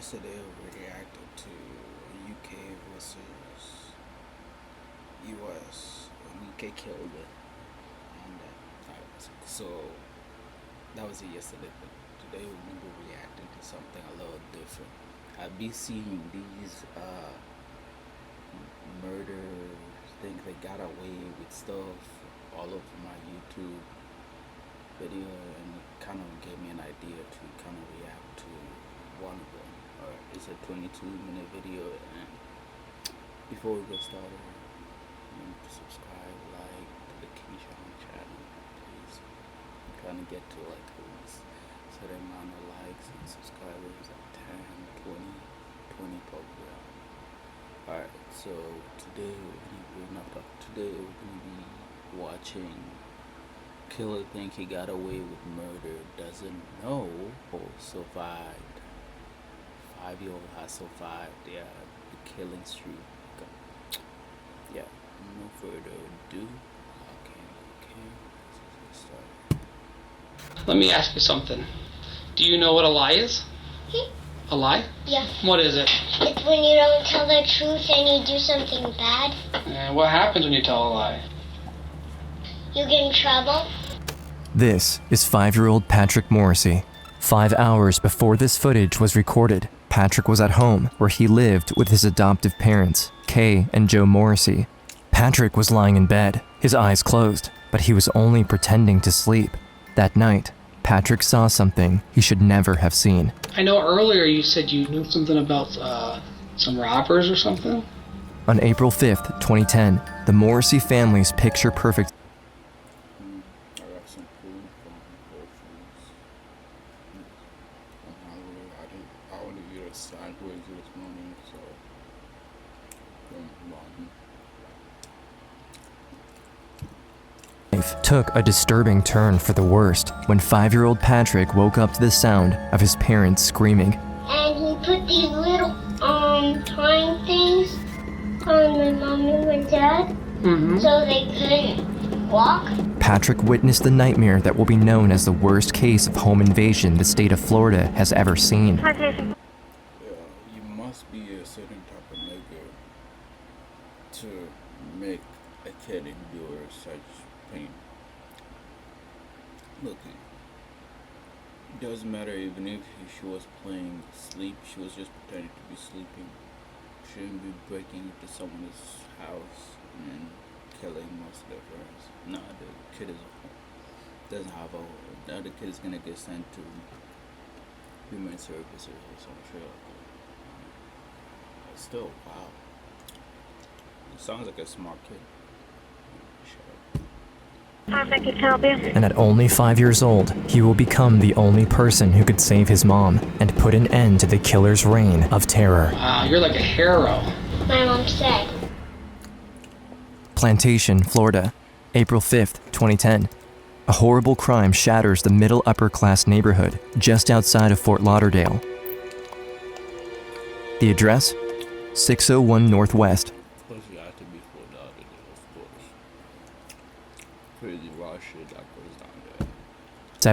yesterday we reacted to UK versus US. UK killed it, and so that was it yesterday. But today we will be reacting to something a little different. I've been seeing these murder things. They got away with stuff all over my YouTube video, and it kind of gave me an idea to kind of react to one of them. It's a 22-minute video, and before we get started, remember to subscribe, like to the Keyshawn channel, please. I'm trying to get to like a certain amount of likes and subscribers, like 10, 20 probably. Alright, so today we're gonna be watching killer think he got away with murder, doesn't know or survived. 5-year-old has survived the killing streak. Yeah, no further ado. Okay, let's get started. Let me ask you something. Do you know what a lie is? A lie? Yeah. What is it? It's when you don't tell the truth and you do something bad. And what happens when you tell a lie? You get in trouble. This is 5-year-old Patrick Morrissey. 5 hours before this footage was recorded, Patrick was at home where he lived with his adoptive parents, Kay and Joe Morrissey. Patrick was lying in bed, his eyes closed, but he was only pretending to sleep. That night, Patrick saw something he should never have seen. I know earlier you said you knew something about some robbers or something. On April 5th, 2010, the Morrissey family's picture-perfect I got some food from Whole Foods. I'm hungry. I want to eat a sandwich this morning, so life took a disturbing turn for the worst when 5-year-old Patrick woke up to the sound of his parents screaming. And he put these little twine things on my mom and my dad so they couldn't walk. Patrick witnessed the nightmare that will be known as the worst case of home invasion the state of Florida has ever seen. yeah, you must be a certain type of nigga to make a kid endure such pain. Look, it doesn't matter even if she was playing sleep, she was just pretending to be sleeping. She shouldn't be breaking into someone's house and killing most of their friends. No, the kid doesn't have a home. The other kid is gonna get sent to human services or some shit like that. But still, wow. It sounds like a smart kid. Shut up. I can help you. And at only 5 years old, he will become the only person who could save his mom and put an end to the killer's reign of terror. Wow, you're like a hero. My mom said. Plantation, Florida, April 5th, 2010. A horrible crime shatters the middle upper class neighborhood just outside of Fort Lauderdale. The address? 601 Northwest. Of course, you have to be full Lauderdale, of course. Crazy raw shit that goes down there.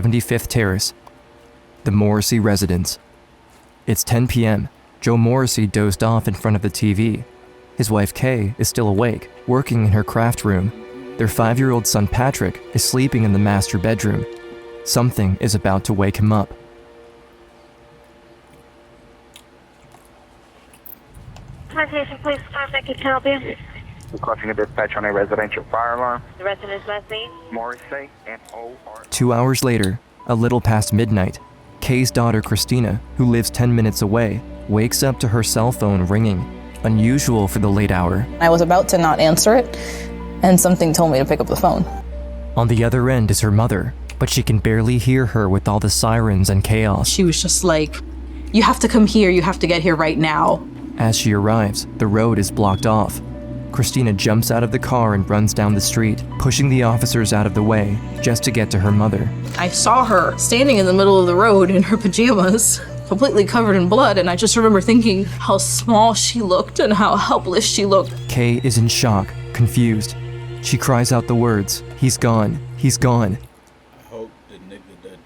75th Terrace. The Morrissey residence. It's 10 p.m. Joe Morrissey dozed off in front of the TV. His wife Kay is still awake, working in her craft room. Their 5-year-old son Patrick is sleeping in the master bedroom. Something is about to wake him up. Plantation Police Department can help you. Requesting a dispatch on a residential fire alarm. The resident's last name? Morrissey and O.R. 2 hours later, a little past midnight, Kay's daughter Christina, who lives 10 minutes away, wakes up to her cell phone ringing. Unusual for the late hour. I was about to not answer it, and something told me to pick up the phone. On the other end is her mother, but she can barely hear her with all the sirens and chaos. She was just like, "You have to come here, you have to get here right now." As she arrives, the road is blocked off. Christina jumps out of the car and runs down the street, pushing the officers out of the way just to get to her mother. I saw her standing in the middle of the road in her pajamas, completely covered in blood, and I just remember thinking how small she looked and how helpless she looked. Kay is in shock, confused. She cries out the words, "He's gone, he's gone." I hope the nigga that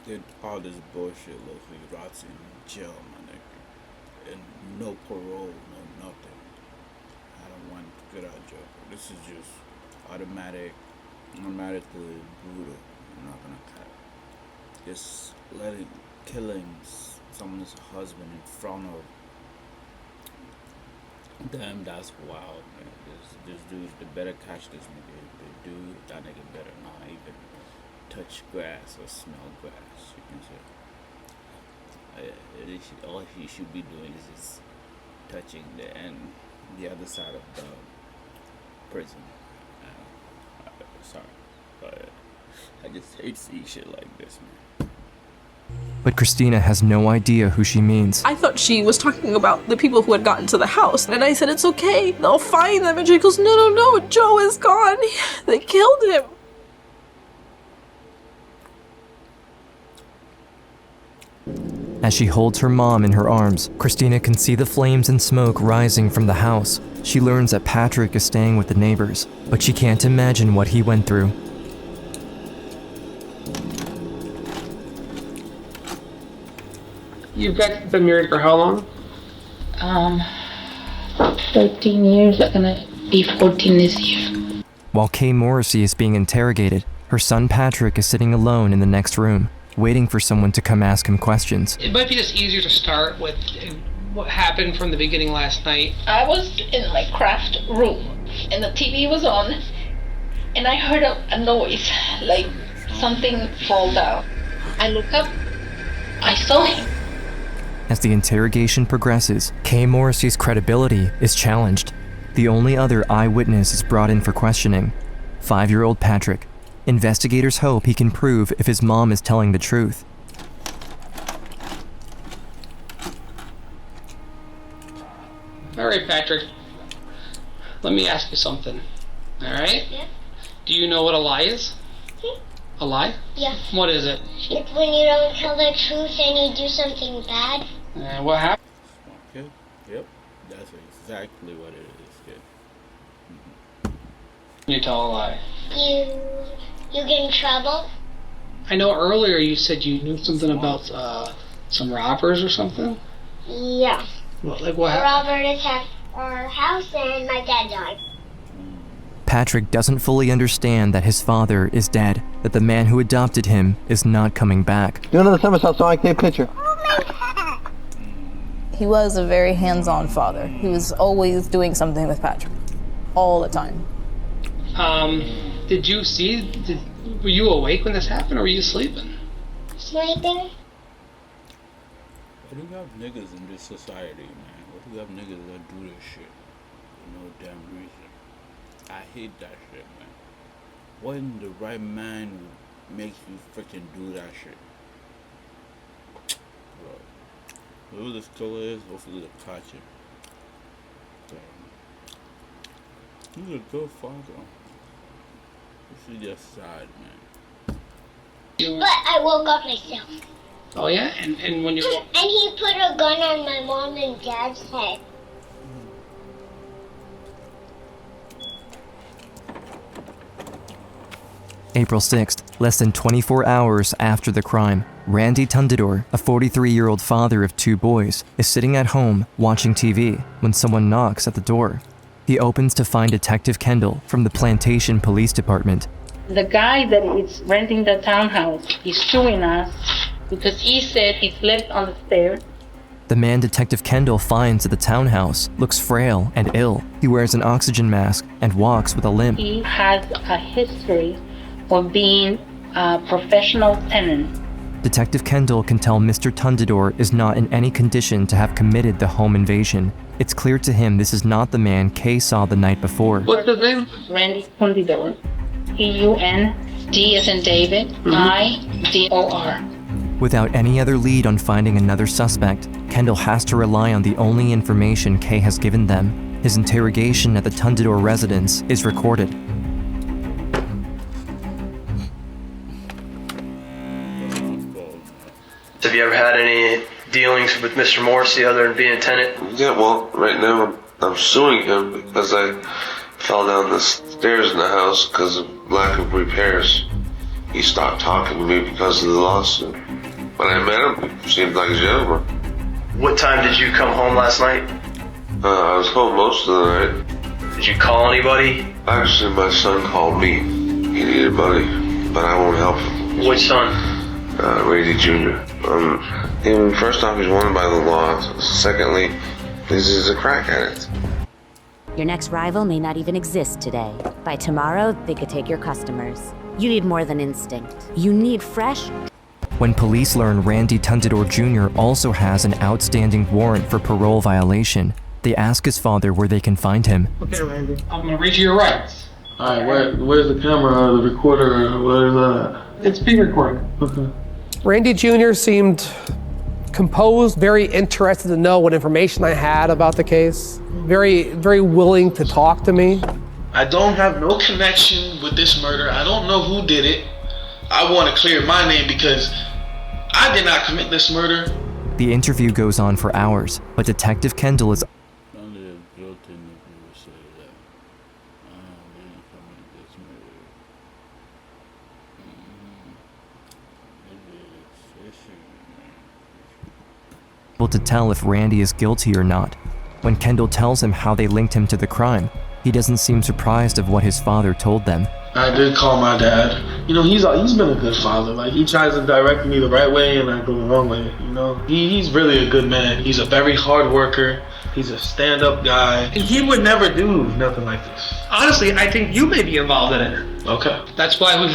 did all this bullshit looks like rots in jail, my nigga. no parole, no nothing. I don't want to get out of jail. This is just automatically brutal. I'm not gonna cut. Just killing someone's husband in front of them, that's wild, man. This dude, they better catch this nigga. The dude, that nigga better not even touch grass or smell grass. You can say. All he should be doing is just touching the other side of the prison. Sorry, but I just hate seeing shit like this, man. But Christina has no idea who she means. I thought she was talking about the people who had gotten to the house, and I said, it's okay, they'll find them. And she goes, no, Joe is gone. They killed him. As she holds her mom in her arms, Christina can see the flames and smoke rising from the house. She learns that Patrick is staying with the neighbors, but she can't imagine what he went through. You guys been married for how long? 13 years. I'm gonna be 14 this year. While Kay Morrissey is being interrogated, her son Patrick is sitting alone in the next room, waiting for someone to come ask him questions. It might be just easier to start with what happened from the beginning last night. I was in my craft room and the TV was on and I heard a noise like something fall down. I look up, I saw him. As the interrogation progresses, Kay Morrissey's credibility is challenged. The only other eyewitness is brought in for questioning, 5-year-old Patrick. Investigators hope he can prove if his mom is telling the truth. All right, Patrick. Let me ask you something. All right? Yeah. Do you know what a lie is? A lie? Yeah. What is it? It's when you don't tell the truth and you do something bad. What happened? Okay. Yep. That's exactly what it is, kid. You tell a lie. You get in trouble. I know earlier you said you knew something about some robbers or something. Yeah. What happened? Robert attacked our house and my dad died. Patrick doesn't fully understand that his father is dead, that the man who adopted him is not coming back. Do another somersault so I can take a picture. He was a very hands-on father. He was always doing something with Patrick. All the time. Did you see, were you awake when this happened or were you sleeping? Sleeping. Why do you have niggas in this society, man? Why do you have niggas that do this shit for no damn reason? I hate that shit, man. When the right man makes you freaking do that shit? Bro, whoever this killer is, hopefully they'll catch him. He's a good father. This is just sad, man. But I woke up myself. Oh yeah? And when you... And he put a gun on my mom and dad's head. April 6th, less than 24 hours after the crime, Randy Tundidor, a 43-year-old father of 2 boys, is sitting at home watching TV when someone knocks at the door. He opens to find Detective Kendall from the Plantation Police Department. The guy that is renting the townhouse is suing us because he said he slept on the stairs. The man Detective Kendall finds at the townhouse looks frail and ill. He wears an oxygen mask and walks with a limp. He has a history of being a professional tenant. Detective Kendall can tell Mr. Tundidor is not in any condition to have committed the home invasion. It's clear to him this is not the man Kay saw the night before. What's his name? Randy Tundidor. E-U-N-D as in David, I-D-O-R. Without any other lead on finding another suspect, Kendall has to rely on the only information Kay has given them. His interrogation at the Tundidor residence is recorded. Have you ever had any dealings with Mr. Morrissey other than being a tenant? Yeah, well, right now I'm suing him because I fell down the stairs in the house because of lack of repairs. He stopped talking to me because of the lawsuit. When I met him, he seemed like a gentleman. What time did you come home last night? I was home most of the night. Did you call anybody? Actually, my son called me. He needed money, but I won't help him. Which son? Randy Jr. First off, he's wanted by the law. Secondly, he's a crack addict. Your next rival may not even exist today. By tomorrow, they could take your customers. You need more than instinct. You need fresh. When police learn Randy Tundidor Jr. also has an outstanding warrant for parole violation, they ask his father where they can find him. Okay, Randy. I'm gonna read you your rights. Alright, where's the camera, the recorder, what is that? It's being recorded. Okay. Randy Jr. seemed composed, very interested to know what information I had about the case. Very, very willing to talk to me. I don't have no connection with this murder. I don't know who did it. I want to clear my name because I did not commit this murder. The interview goes on for hours, but Detective Kendall is able to tell if Randy is guilty or not. When Kendall tells him how they linked him to the crime, he doesn't seem surprised of what his father told them. I did call my dad. You know, he's been a good father. Like, he tries to direct me the right way and I go the wrong way, you know? He's really a good man. He's a very hard worker. He's a stand-up guy. And he would never do nothing like this. Honestly, I think you may be involved in it. Okay. That's why we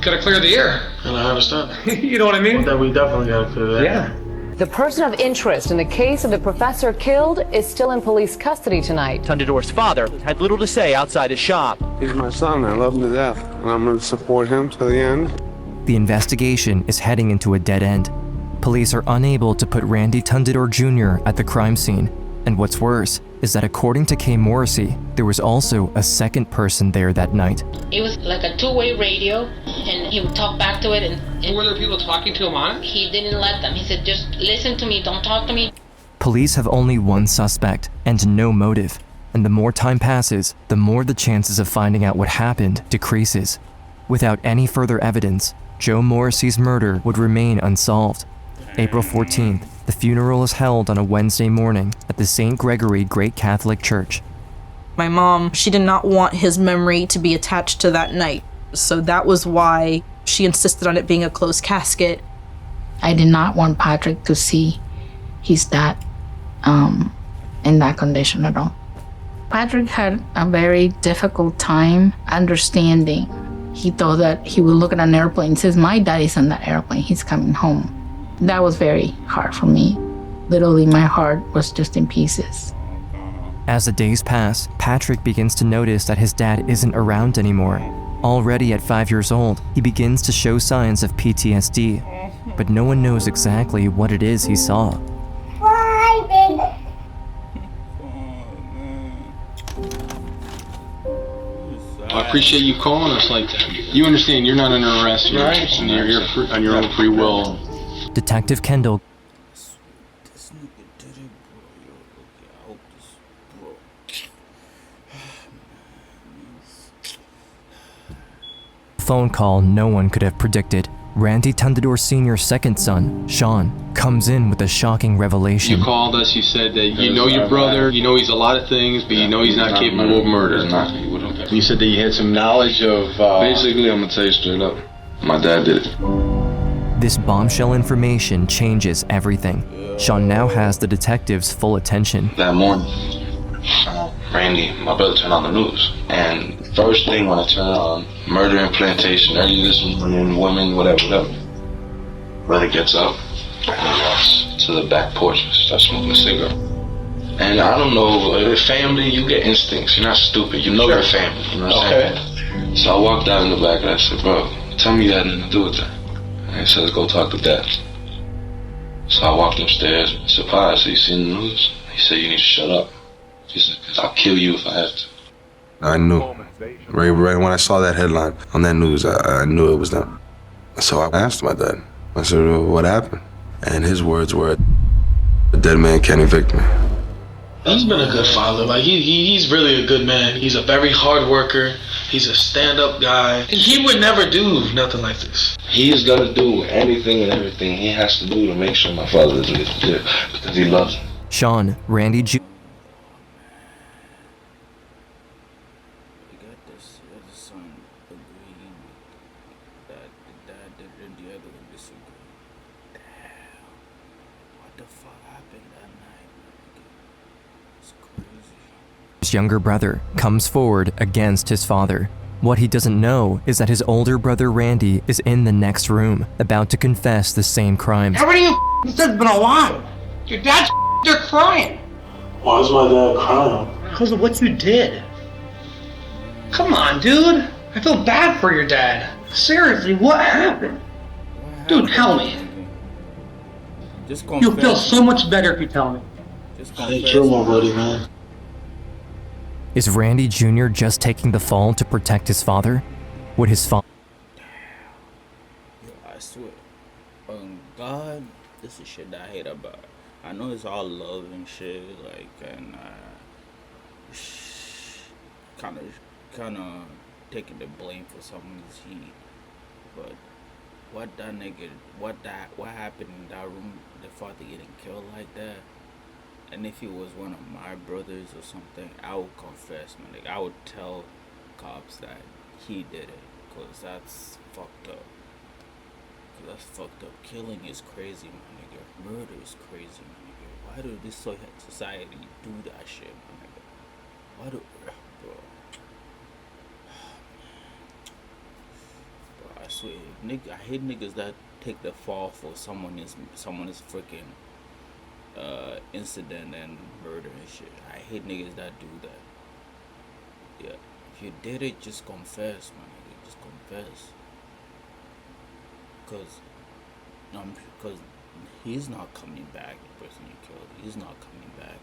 gotta clear the air. And I understand. You know what I mean? Well, then we definitely gotta clear that. Yeah. The person of interest in the case of the professor killed is still in police custody tonight. Tundidor's father had little to say outside his shop. He's my son, I love him to death, and I'm going to support him to the end. The investigation is heading into a dead end. Police are unable to put Randy Tundidor Jr. at the crime scene. And what's worse is that according to Kay Morrissey, there was also a second person there that night. It was like a two-way radio, and he would talk back to it. And were there people talking to him on it? He didn't let them. He said, just listen to me, don't talk to me. Police have only one suspect and no motive. And the more time passes, the more the chances of finding out what happened decreases. Without any further evidence, Joe Morrissey's murder would remain unsolved. April 14th, the funeral is held on a Wednesday morning at the St. Gregory Great Catholic Church. My mom, she did not want his memory to be attached to that night. So that was why she insisted on it being a closed casket. I did not want Patrick to see his dad in that condition at all. Patrick had a very difficult time understanding. He thought that he would look at an airplane and says, my dad is on that airplane, he's coming home. That was very hard for me. Literally, my heart was just in pieces. As the days pass, Patrick begins to notice that his dad isn't around anymore. Already at 5 years old, he begins to show signs of PTSD, but no one knows exactly what it is he saw. I appreciate you calling us like that. You understand you're not under arrest, you're here on your own free will. Detective Kendall phone call no one could have predicted. Randy Tundidor Sr.'s second son, Sean, comes in with a shocking revelation. You called us, you said that you know your brother, you know he's a lot of things, but you know he's not capable of murder. You said that you had some knowledge of... Basically, I'm gonna tell you straight up, my dad did it. This bombshell information changes everything. Sean now has the detective's full attention. That morning, Randy, my brother, turned on the news. And first thing when I turn on, murder in plantation, early this morning, women, whatever. Brother gets up and he walks to the back porch and starts smoking a cigarette. And I don't know, family, you get instincts. You're not stupid. You know your family. You know what I'm saying? So I walked out in the back and I said, bro, tell me you had nothing to do with that. And he said, go talk to Dad. So I walked upstairs, surprised. So you seen the news? He said, you need to shut up. He said, because I'll kill you if I have to. I knew. Right when I saw that headline on that news, I knew it was them. So I asked my dad. I said, well, what happened? And his words were, a dead man can't evict me. He's been a good father. Like, he's really a good man. He's a very hard worker. He's a stand-up guy. And he would never do nothing like this. He's gonna do anything and everything he has to do to make sure my father doesn't get there because he loves him. Sean, Randy Jr. You got this other son agreeing that the dad did and the other one disagree. Damn. What the fuck happened that night? It's crazy. His younger brother comes forward against his father. What he doesn't know is that his older brother Randy is in the next room, about to confess the same crimes. How many you said been a lot? Your dad's they're crying. Why is my dad crying? Because of what you did. Come on, dude. I feel bad for your dad. Seriously, what happened? Dude, tell me. Just You'll feel so much better if you tell me. I didn't kill my buddy, man. Is Randy Jr. just taking the fall to protect his father? Would his father... I swear. God, this is shit that I hate about. I know it's all love and shit, like, and kind of taking the blame for someone's heat. But what happened in that room? The father getting killed like that. And if he was one of my brothers or something, I would confess, man. Like, I would tell cops that he did it, cause that's fucked up. That's fucked up. Killing is crazy, my nigga. Murder is crazy, my nigga. Why do this society do that shit, my nigga? Why do, bro? Bro, I swear, nigga, I hate niggas that take the fall for someone's freaking incident and murder and shit. I hate niggas that do that. Yeah, if you did it, just confess, my nigga. Just confess. Because he's not coming back, the person you killed. He's not coming back.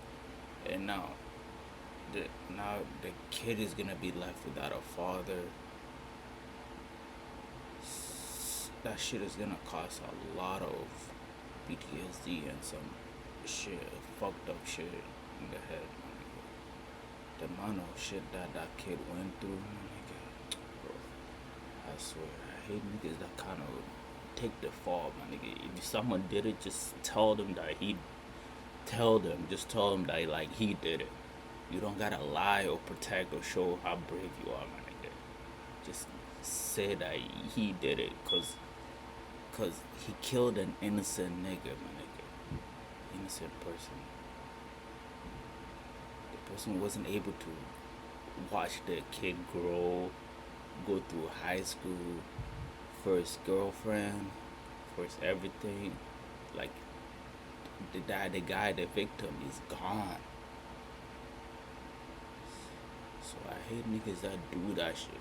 And now the kid is gonna be left without a father. That shit is gonna cause a lot of PTSD and some shit, fucked up shit in the head, my nigga. The amount of shit that kid went through, my nigga. Bro, I swear, I hate niggas that kind of take the fall, my nigga. If someone did it, just tell them that just tell them that like he did it. You don't gotta lie or protect or show how brave you are, my nigga. Just say that he did it, cause he killed an innocent nigga, my nigga. Innocent person. The person wasn't able to watch the kid grow, go through high school, first girlfriend, first everything. Like the victim is gone. So I hate niggas that do that shit.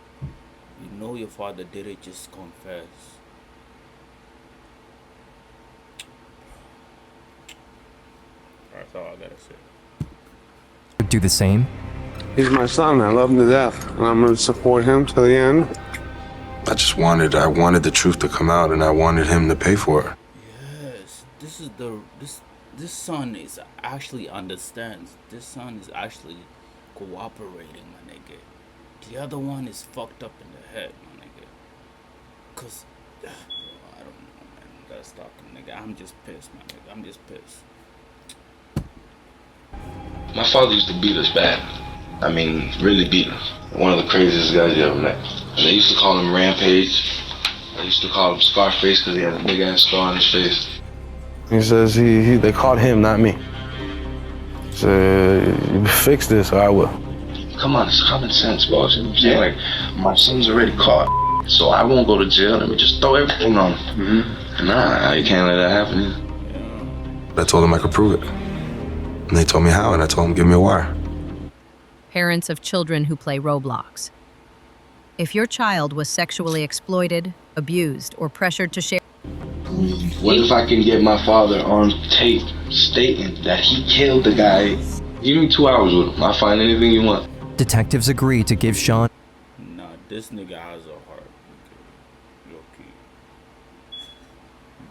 You know your father did it, just confess. That's all I gotta say. do the same? He's my son. I love him to death, and I'm gonna support him to the end. I wanted the truth to come out, and I wanted him to pay for it. Yes, this son is actually understands. This son is actually cooperating, my nigga. The other one is fucked up in the head, my nigga. Cause I don't know, man. Gotta stop him, nigga. I'm just pissed, my nigga. I'm just pissed. My father used to beat us bad. I mean, really beat us. One of the craziest guys you ever met. And they used to call him Rampage. I used to call him Scarface because he had a big ass scar on his face. He says they caught him, not me. So you fix this or I will. Come on, it's common sense, boss. You know what I'm saying? Like, my son's already caught, so I won't go to jail. Let me just throw everything on him. Nah, you can't let that happen either. I told them I could prove it. And they told me how, and I told them, give me a wire. Parents of children who play Roblox. If your child was sexually exploited, abused, or pressured to share... What if I can get my father on tape stating that he killed the guy? Give me 2 hours with him. I'll find anything you want. Detectives agree to give Sean... Nah, this nigga has a heart. Low-key.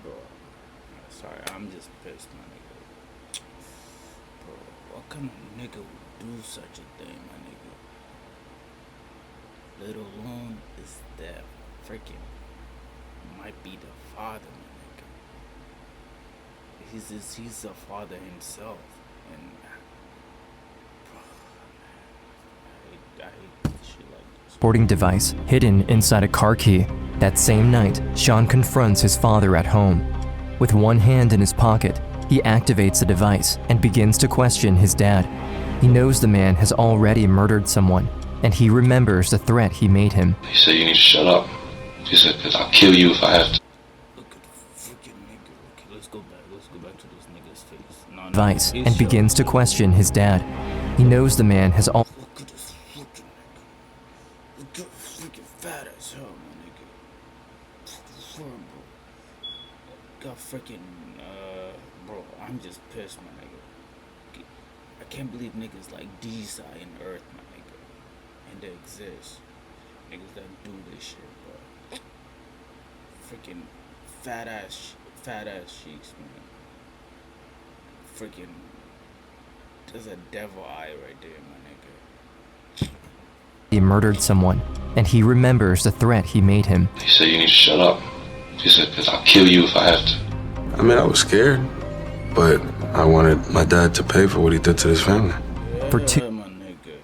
Bro, sorry, I'm just pissed, my nigga. Bro, what kind of nigga would do such a thing, my nigga? Let alone is that freaking might be the father, my nigga. He's a father himself, and I hate shit like this. Recording device hidden inside a car key. That same night, Sean confronts his father at home. With one hand in his pocket, he activates the device and begins to question his dad. He knows the man has already murdered someone, and he remembers the threat he made him. He said, you need to shut up. He said, because I'll kill you if I have to. Look at the freaking nigga. Okay, let's go back to this nigga's face. No, Device he's and begins to question his dad. He knows the man has all. Look at this freaking nigga. Look at freaking fat as hell, my nigga. Horrible. Got freaking, bro, I'm just pissed, my nigga. I can't believe niggas like these are in Earth, my nigga. And they exist. Niggas that do this shit, bro. Freaking fat ass cheeks, man. Freaking, there's a devil eye right there, my nigga. He murdered someone, and he remembers the threat he made him. He said, you need to shut up. He said, because I'll kill you if I have to. I mean, I was scared, but I wanted my dad to pay for what he did to his family. For Yeah, two my nigga.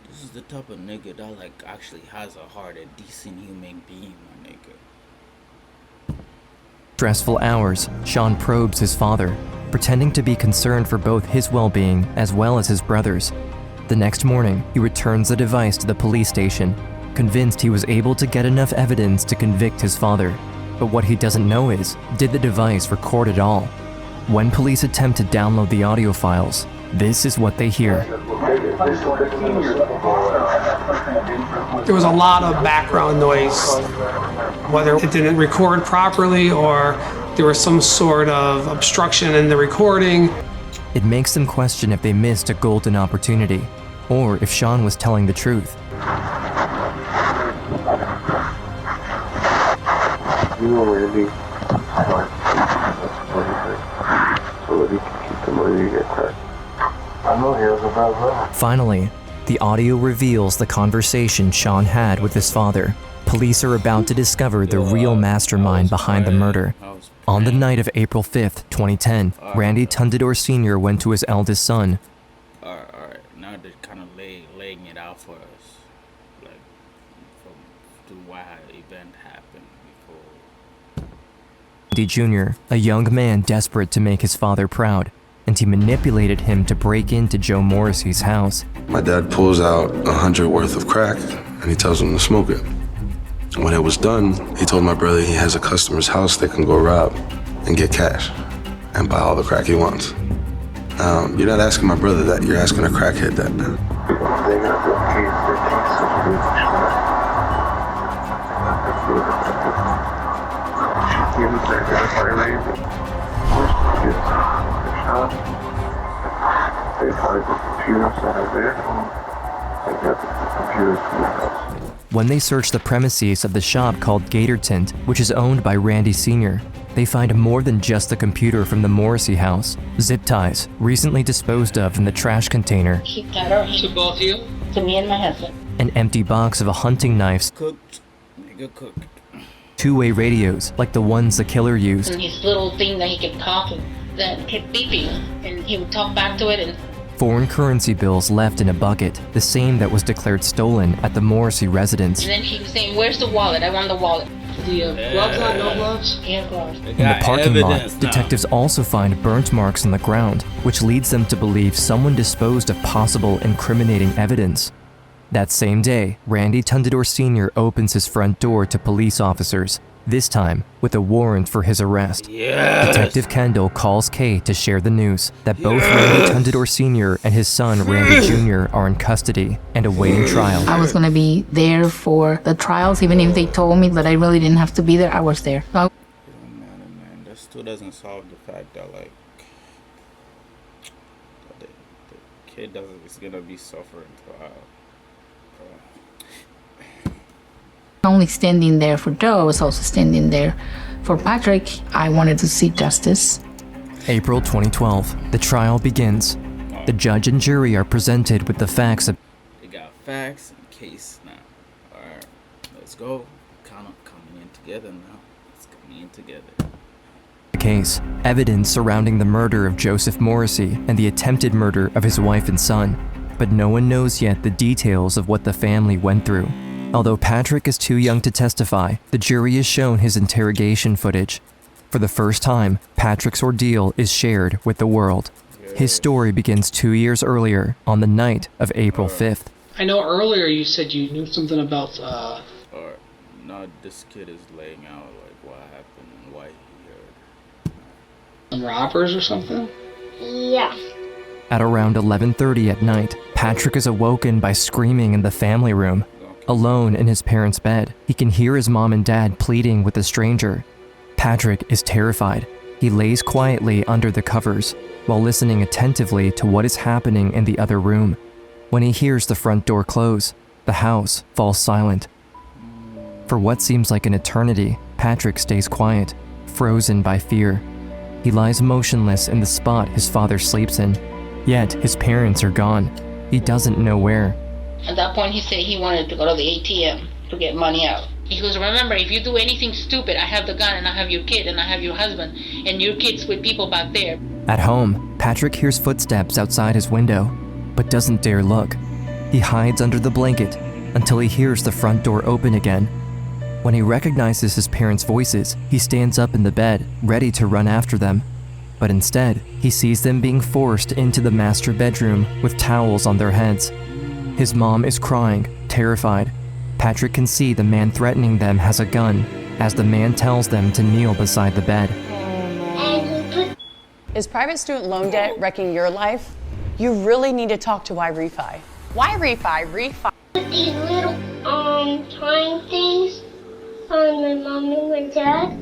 This is the type of nigga that like actually has a heart, a decent human being, my nigga. stressful hours, Sean probes his father, pretending to be concerned for both his well-being as well as his brother's. The next morning, he returns the device to the police station, convinced he was able to get enough evidence to convict his father. But what he doesn't know is, did the device record it all? When police attempt to download the audio files, this is what they hear. There was a lot of background noise, whether it didn't record properly or there was some sort of obstruction in the recording. It makes them question if they missed a golden opportunity, or if Sean was telling the truth. Finally, the audio reveals the conversation Sean had with his father. Police are about to discover the real mastermind behind the murder. On the night of April 5th, 2010, Randy Tundador Sr. went to his eldest son. Alright. Now they're kind of laying it out for us. Like, to why the event happened before. Randy Jr., a young man desperate to make his father proud, and he manipulated him to break into Joe Morrissey's house. My dad pulls out $100 worth of crack and he tells him to smoke it. When it was done, he told my brother he has a customer's house they can go rob and get cash and buy all the crack he wants. You're not asking my brother that, you're asking a crackhead that. When they search the premises of the shop called Gator Tint, which is owned by Randy Sr., they find more than just the computer from the Morrissey house. Zip ties, recently disposed of in the trash container. Keep that or to both of you? To me and my husband. An empty box of a hunting knife. Cooked. Nigga cooked. Two-way radios, like the ones the killer used. And his little thing that he kept talking, that kept beeping, and he would talk back to it and... Foreign currency bills left in a bucket, the same that was declared stolen at the Morrissey residence. And then he was saying, where's the wallet? I want the wallet. The gloves on, no gloves? Yeah, gloves. In the parking lot, detectives also find burnt marks on the ground, which leads them to believe someone disposed of possible incriminating evidence. That same day, Randy Tundador Sr. opens his front door to police officers, this time with a warrant for his arrest. Yes. Detective Kendall calls Kay to share the news that both Randy Tundador Sr. and his son Randy Jr. are in custody and awaiting trial. I was going to be there for the trials, even if they told me that I really didn't have to be there, I was there. Man, that still doesn't solve the fact that, like, the kid is gonna be suffering throughout. Not only standing there for Joe, I was also standing there for Patrick. I wanted to see justice. April 2012, the trial begins. The judge and jury are presented with the facts of... They got facts and case now. Alright, let's go. Count up coming coming together now. It's coming together. Case, evidence surrounding the murder of Joseph Morrissey and the attempted murder of his wife and son, but no one knows yet the details of what the family went through. Although Patrick is too young to testify, the jury is shown his interrogation footage. For the first time, Patrick's ordeal is shared with the world. His story begins 2 years earlier, on the night of April 5th. I know earlier you said you knew something about, No, this kid is laying out, like, what happened and why he heard. some robbers or something? Yeah. At around 11:30 at night, Patrick is awoken by screaming in the family room. Alone in his parents' bed, he can hear his mom and dad pleading with a stranger. Patrick is terrified. He lays quietly under the covers, while listening attentively to what is happening in the other room. When he hears the front door close, the house falls silent. For what seems like an eternity, Patrick stays quiet, frozen by fear. He lies motionless in the spot his father sleeps in. Yet his parents are gone. He doesn't know where. At that point, he said he wanted to go to the ATM to get money out. He goes, remember, if you do anything stupid, I have the gun and I have your kid and I have your husband and your kid's with people back there. At home, Patrick hears footsteps outside his window, but doesn't dare look. He hides under the blanket until he hears the front door open again. When he recognizes his parents' voices, he stands up in the bed, ready to run after them. But instead, he sees them being forced into the master bedroom with towels on their heads. His mom is crying, terrified. Patrick can see the man threatening them has a gun, as the man tells them to kneel beside the bed. Is private student loan debt wrecking your life? You really need to talk to YRefi. YRefi, refi. Put these little twine things on my mom and my dad,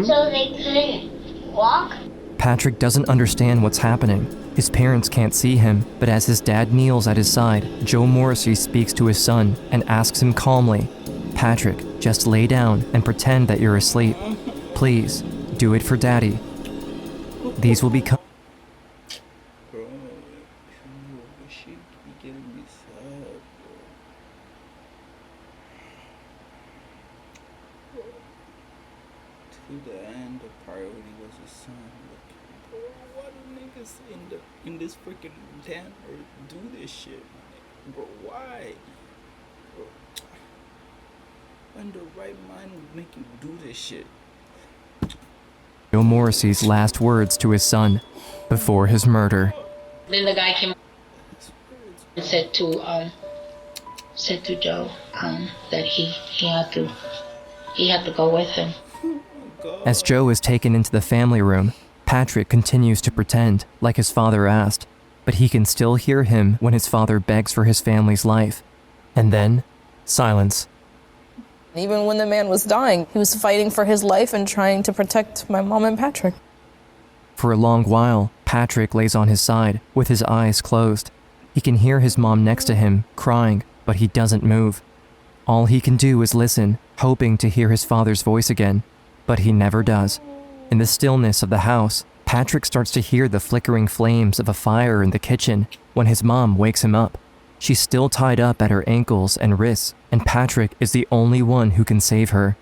so they couldn't walk. Patrick doesn't understand what's happening. His parents can't see him, but as his dad kneels at his side, Joe Morrissey speaks to his son and asks him calmly, "Patrick, just lay down and pretend that you're asleep. Please, do it for Daddy. These will become..." To the end, the priority was his son. Bro, why do niggas in this freaking damn earth do this shit? Bro, why? Bro, when the right mind would make you do this shit? Joe Morrissey's last words to his son before his murder. Then the guy came and said to Joe that he had to go with him. As Joe is taken into the family room, Patrick continues to pretend, like his father asked, but he can still hear him when his father begs for his family's life. And then, silence. Even when the man was dying, he was fighting for his life and trying to protect my mom and Patrick. For a long while, Patrick lays on his side, with his eyes closed. He can hear his mom next to him, crying, but he doesn't move. All he can do is listen, hoping to hear his father's voice again, but he never does. In the stillness of the house, Patrick starts to hear the flickering flames of a fire in the kitchen when his mom wakes him up. She's still tied up at her ankles and wrists, and Patrick is the only one who can save her.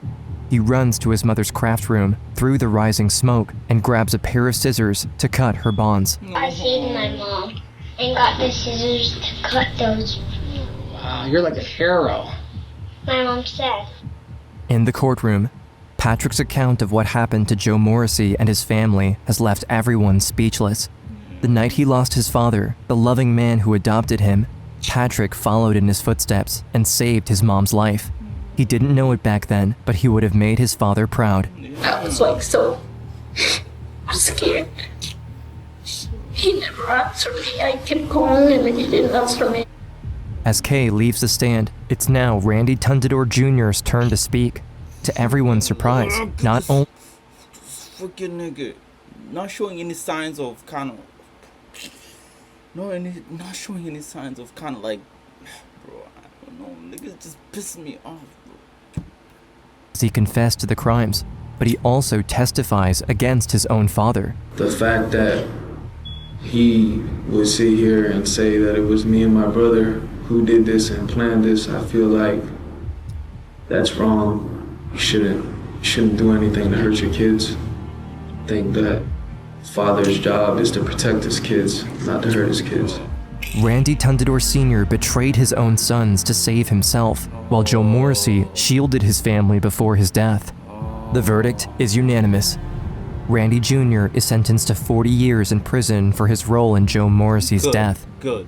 He runs to his mother's craft room through the rising smoke and grabs a pair of scissors to cut her bonds. I saved my mom and got the scissors to cut those. Wow, you're like a hero. My mom said. In the courtroom, Patrick's account of what happened to Joe Morrissey and his family has left everyone speechless. The night he lost his father, the loving man who adopted him, Patrick followed in his footsteps and saved his mom's life. He didn't know it back then, but he would have made his father proud. I was like so scared. He never answered me. I kept calling him and he didn't answer me. As Kay leaves the stand, it's now Randy Tundador Jr.'s turn to speak. To everyone's surprise, not only... Freaking nigga. Not showing any signs of kind of... Not showing any signs of kind of like... Bro, I don't know. Niggas just pissing me off, bro. He confessed to the crimes, but he also testifies against his own father. The fact that he would sit here and say that it was me and my brother who did this and planned this, I feel like that's wrong. You shouldn't do anything to hurt your kids. I think that father's job is to protect his kids, not to hurt his kids. Randy Tundador Sr. betrayed his own sons to save himself, while Joe Morrissey shielded his family before his death. The verdict is unanimous. Randy Jr. is sentenced to 40 years in prison for his role in Joe Morrissey's death.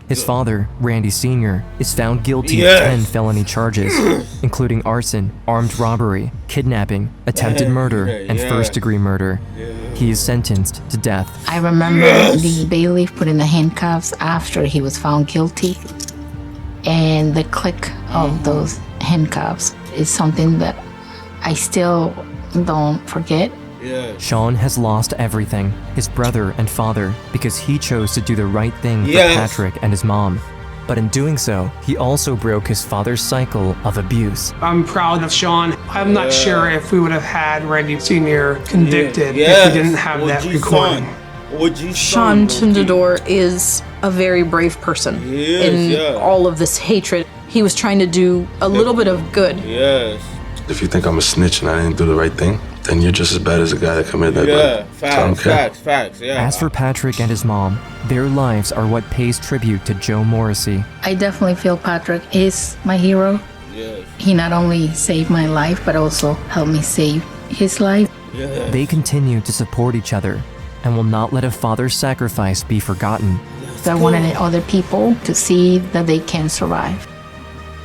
His father, Randy Sr., is found guilty of 10 felony charges, including arson, armed robbery, kidnapping, attempted murder, and first-degree murder. He is sentenced to death. I remember the bailiff putting the handcuffs after he was found guilty, and the click of those handcuffs is something that I still don't forget. Sean has lost everything, his brother and father, because he chose to do the right thing for Patrick and his mom. But in doing so, he also broke his father's cycle of abuse. I'm proud of Sean. I'm not sure if we would have had Randy Sr. convicted if we didn't have that recording. Sean Tundador is a very brave person in all of this hatred. He was trying to do a little bit of good. If you think I'm a snitch and I didn't do the right thing, then you're just as bad as the guy that committed that murder. Facts. As for Patrick and his mom, their lives are what pays tribute to Joe Morrissey. I definitely feel Patrick is my hero. He not only saved my life, but also helped me save his life. They continue to support each other and will not let a father's sacrifice be forgotten. So I wanted other people to see that they can survive.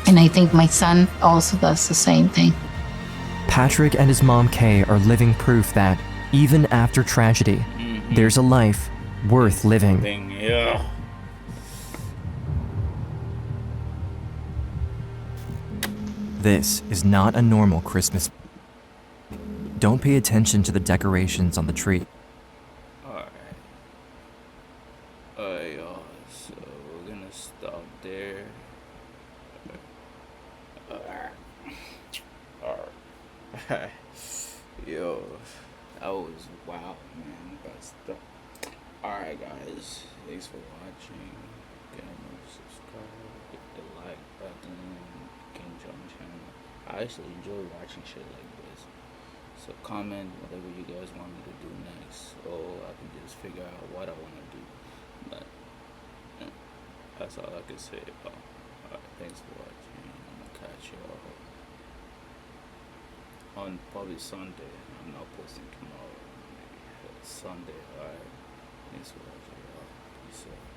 And I think my son also does the same thing. Patrick and his mom Kay are living proof that, even after tragedy, there's a life worth living. This is not a normal Christmas. Don't pay attention to the decorations on the tree. Alright, y'all. So we're gonna stop there. Alright. Yo, that was wow, man. That's the. Alright, guys. Thanks for watching. Subscribe, hit the like button, King John channel. I actually enjoy watching shit like this. So comment whatever you guys want me to do next, so I can just figure out what I want to do. But that's all I can say. Alright, thanks for watching. I'm gonna catch y'all on probably Sunday. I'm not posting tomorrow. Maybe Sunday. Alright. Thanks for watching, y'all. Peace out.